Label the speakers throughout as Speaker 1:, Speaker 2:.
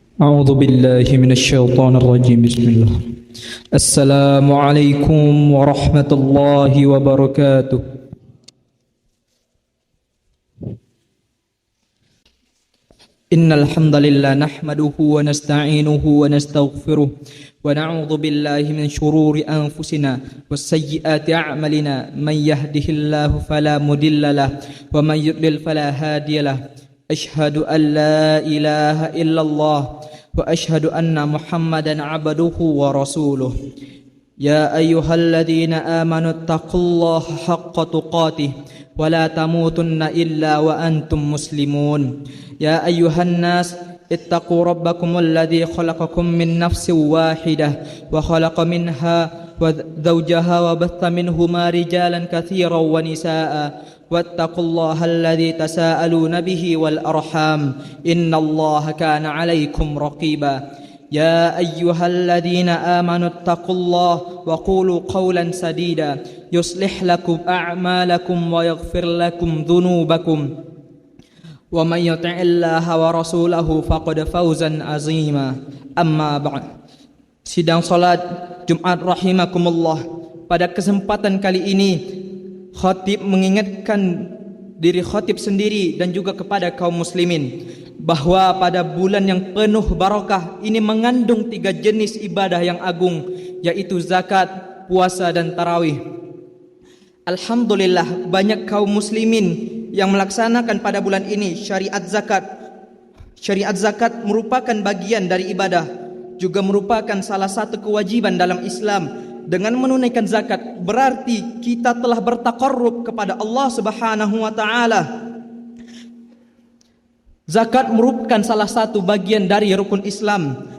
Speaker 1: أعوذ بالله من الشيطان الرجيم بسم الله السلام عليكم ورحمة الله وبركاته إن الحمد لله نحمده ونستعينه ونستغفره ونعوذ بالله من شرور أنفسنا والسيئات أعمالنا من يهده الله فلا مضل له ومن يضلل فلا هادي له أشهد أن لا إله إلا الله وأشهد أن محمدا عبده ورسوله يا أيها الذين آمنوا اتقوا الله حق تقاته ولا تموتن إلا وأنتم مسلمون يا أيها الناس اتقوا ربكم الذي خلقكم من نفس واحدة وخلق منها زوجها وبث منهما رجالا كثيرا ونساء واتقوا الله الذي تساءلون به والأرحام إن الله كان عليكم رقيبا يا أيها الذين آمنوا اتقوا الله وقولوا قولا سديدا يصلح لكم أعمالكم ويغفر لكم ذنوبكم ومن يطع الله ورسوله فقد فوزا عظيما أما بعد. Sidang salat Jumat rahimakumullah. Pada kesempatan kali ini khatib mengingatkan diri khatib sendiri dan juga kepada kaum muslimin bahwa pada bulan yang penuh barakah ini mengandung 3 jenis ibadah yang agung, yaitu zakat, puasa dan tarawih. Alhamdulillah banyak kaum muslimin yang melaksanakan pada bulan ini syariat zakat. Syariat zakat merupakan bagian dari ibadah, juga merupakan salah satu kewajiban dalam Islam. Dengan menunaikan zakat berarti kita telah bertaqarrub kepada Allah Subhanahu wa taala. Zakat merupakan salah satu bagian dari rukun Islam.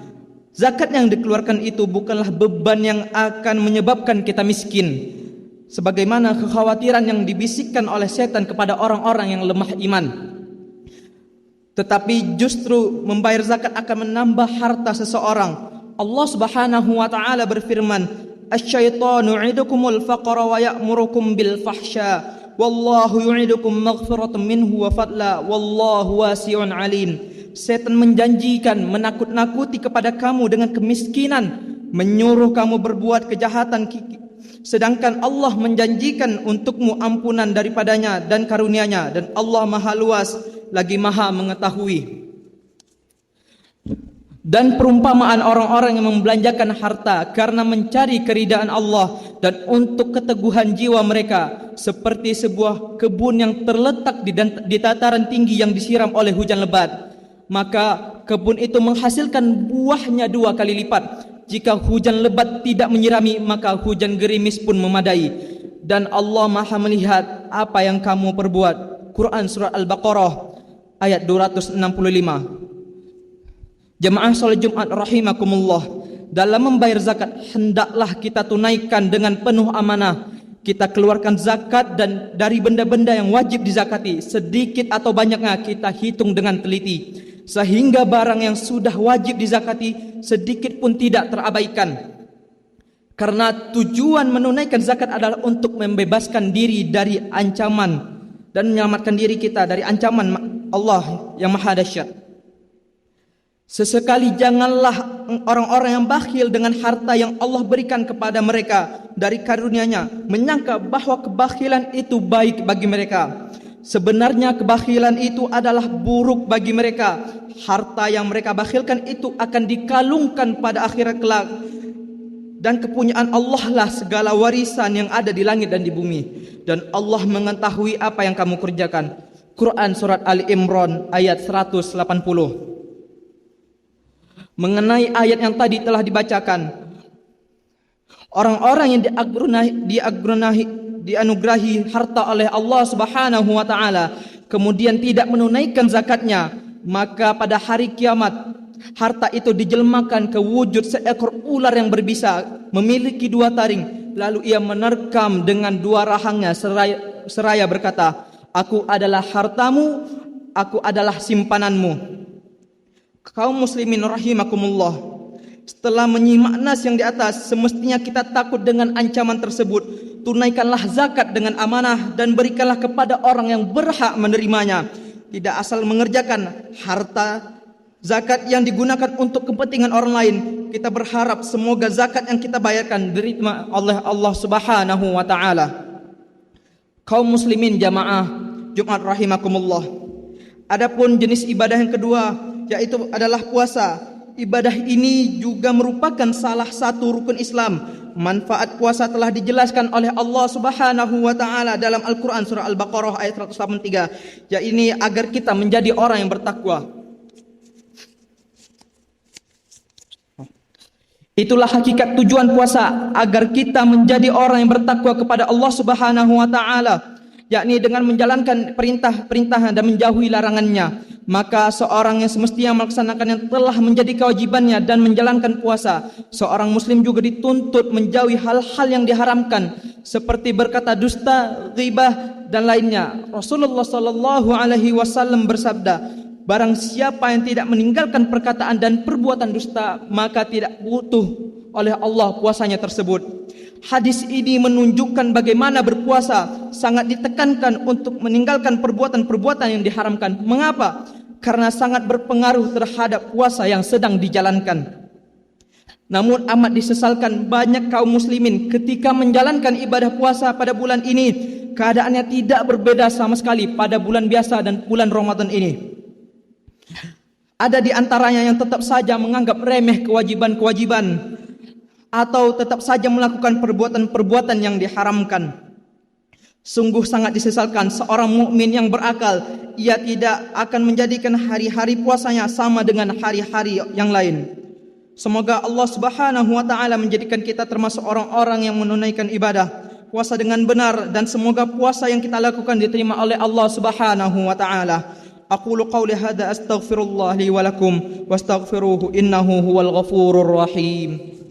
Speaker 1: Zakat yang dikeluarkan itu bukanlah beban yang akan menyebabkan kita miskin, sebagaimana kekhawatiran yang dibisikkan oleh setan kepada orang-orang yang lemah iman. Tetapi justru membayar zakat akan menambah harta seseorang. Allah Subhanahu wa taala berfirman, "Asy-syaitanu 'idukumul faqra wa ya'murukum bil fahsya, wallahu yu'idukum maghfiratan minhu wa fadla, wallahu wasi'un 'alim." Setan menjanjikan menakut-nakuti kepada kamu dengan kemiskinan, menyuruh kamu berbuat kejahatan, sedangkan Allah menjanjikan untukmu ampunan daripadanya dan karunia-Nya, dan Allah Maha luas lagi Maha mengetahui. Dan perumpamaan orang-orang yang membelanjakan harta karena mencari keridaan Allah dan untuk keteguhan jiwa mereka seperti sebuah kebun yang terletak di dataran tinggi yang disiram oleh hujan lebat. Maka kebun itu menghasilkan buahnya 2 kali lipat. Jika hujan lebat tidak menyirami, maka hujan gerimis pun memadai. Dan Allah Maha melihat apa yang kamu perbuat. Quran Surah Al-Baqarah ayat 265. Jemaah salat Jumat rahimakumullah, dalam membayar zakat hendaklah kita tunaikan dengan penuh amanah. Kita keluarkan zakat dan dari benda-benda yang wajib dizakati, sedikit atau banyaknya kita hitung dengan teliti, sehingga barang yang sudah wajib dizakati sedikit pun tidak terabaikan. Karena tujuan menunaikan zakat adalah untuk membebaskan diri dari ancaman dan menyelamatkan diri kita dari ancaman Allah yang maha dahsyat. Sesekali janganlah orang-orang yang bakhil dengan harta yang Allah berikan kepada mereka dari karunia-Nya, menyangka bahwa kebakhilan itu baik bagi mereka. Sebenarnya kebakhilan itu adalah buruk bagi mereka. Harta yang mereka bakhilkan itu akan dikalungkan pada akhirat kelak. Dan kepunyaan Allah lah segala warisan yang ada di langit dan di bumi. Dan Allah mengetahui apa yang kamu kerjakan. Quran Surat Ali Imran ayat 180. Mengenai ayat yang tadi telah dibacakan, orang-orang yang dianugerahi harta oleh Allah Subhanahu wa taala kemudian tidak menunaikan zakatnya, maka pada hari kiamat harta itu dijelmakan ke wujud seekor ular yang berbisa, memiliki 2 taring, lalu ia menerkam dengan 2 rahangnya seraya berkata, "Aku adalah hartamu, aku adalah simpananmu." Kaum muslimin rahimakumullah, setelah menyimak nas yang di atas, semestinya kita takut dengan ancaman tersebut. Tunaikanlah zakat dengan amanah dan berikanlah kepada orang yang berhak menerimanya. Tidak asal mengerjakan harta zakat yang digunakan untuk kepentingan orang lain. Kita berharap semoga zakat yang kita bayarkan diterima oleh Allah Subhanahu wa taala. Kaum muslimin jamaah Jumat rahimakumullah. Adapun jenis ibadah yang kedua yaitu adalah puasa. Ibadah ini juga merupakan salah satu rukun Islam. Manfaat puasa telah dijelaskan oleh Allah Subhanahu wa taala dalam Al-Qur'an surah Al-Baqarah ayat 183, yaitu agar kita menjadi orang yang bertakwa. Itulah hakikat tujuan puasa, agar kita menjadi orang yang bertakwa kepada Allah Subhanahu wa taala, yakni dengan menjalankan perintah-perintah dan menjauhi larangannya. Maka seorang yang semestinya melaksanakan yang telah menjadi kewajibannya dan menjalankan puasa. Seorang muslim juga dituntut menjauhi hal-hal yang diharamkan seperti berkata dusta, ghibah dan lainnya. Rasulullah sallallahu alaihi wasallam bersabda, barang siapa yang tidak meninggalkan perkataan dan perbuatan dusta, maka tidak butuh oleh Allah puasanya tersebut. Hadis ini menunjukkan bagaimana berpuasa sangat ditekankan untuk meninggalkan perbuatan-perbuatan yang diharamkan. Mengapa? Karena sangat berpengaruh terhadap puasa yang sedang dijalankan. Namun amat disesalkan banyak kaum muslimin ketika menjalankan ibadah puasa pada bulan ini, keadaannya tidak berbeda sama sekali pada bulan biasa dan bulan Ramadan ini. Ada di antaranya yang tetap saja menganggap remeh kewajiban-kewajiban atau tetap saja melakukan perbuatan-perbuatan yang diharamkan. Sungguh sangat disesalkan seorang mukmin yang berakal, ia tidak akan menjadikan hari-hari puasanya sama dengan hari-hari yang lain. Semoga Allah Subhanahu wa taala menjadikan kita termasuk orang-orang yang menunaikan ibadah puasa dengan benar, dan semoga puasa yang kita lakukan diterima oleh Allah Subhanahu wa taala. Aqulu qawli hadza astaghfirullah li wa lakum wastaghfiruhu innahu huwal ghafurur rahim.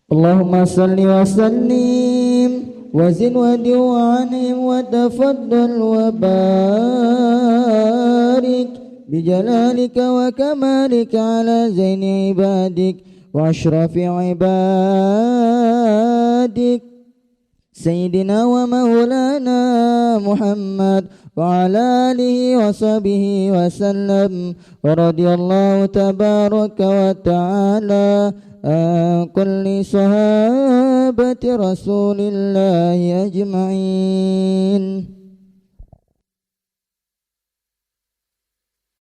Speaker 2: Allahumma salli wa sallim wa zid wa di'anim wa tafaddal wa barik bi jalalika wa kamalika ala zaini ibadik wa ashrafi ibadik Sayyidina wa maulana Muhammad wa ala alihi wa sahbihi wa sallam wa radiyallahu tabaraka wa ta'ala kulli sahabati rasulillahi ajma'in.